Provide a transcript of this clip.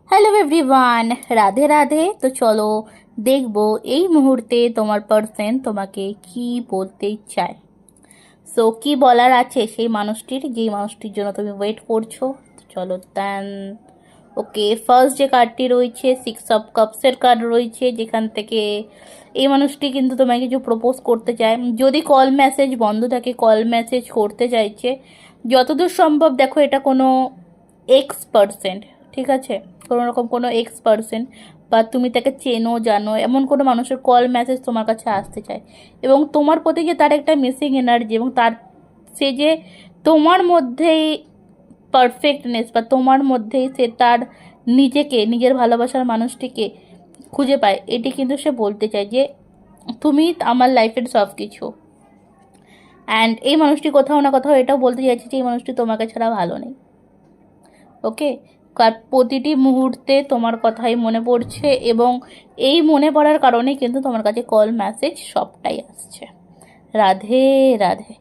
Hello everyone, Radhe Radhe. তো চলো দেখবো এই মুহূর্তে তোমার পার্সন তোমাকে কি বলতে চায়। সো কি বলার আছে সেই মানুষটির, যেই মানুষটির জন্য তুমি ওয়েট করছো। তো চলো দেন। ওকে, ফার্স্ট যে কার্ডটি রয়েছে 6 অফ কাপসের কার্ড রয়েছে, যেখান থেকে এই মানুষটি কিন্তু তোমাকে কিছু প্রপোজ করতে চায়। যদি কল মেসেজ বন্ধ থাকে, কল মেসেজ করতে চাইছে যতদূর সম্ভব। দেখো, এটা কোনো X%, ঠিক আছে, কোনো X%, বা তুমি তাকে চেনো জানো এমন কোনো মানুষের কল মেসেজ তোমার কাছে আসতে চায়। এবং তোমার প্রতি যে তার একটা মিসিং এনার্জি, এবং তার সে যে তোমার মধ্যেই পারফেক্টনেস, বা তোমার মধ্যেই সে তার নিজেকে, নিজের ভালোবাসার মানুষটিকে খুঁজে পায়, এটি কিন্তু সে বলতে চায় যে তুমি আমার লাইফের সব কিছু। অ্যান্ড এই মানুষটি কোথাও না কোথাও এটাও বলতে চাইছে যে এই মানুষটি তোমাকে ছাড়া ভালো নেই। ওকে, কার প্রতিটি মুহূর্তে তোমার কথাই মনে পড়ছে, এবং এই মনে পড়ার কারণে কিন্তু তোমার কাছে কল মেসেজ সবটাই আসছে। রাধে রাধে।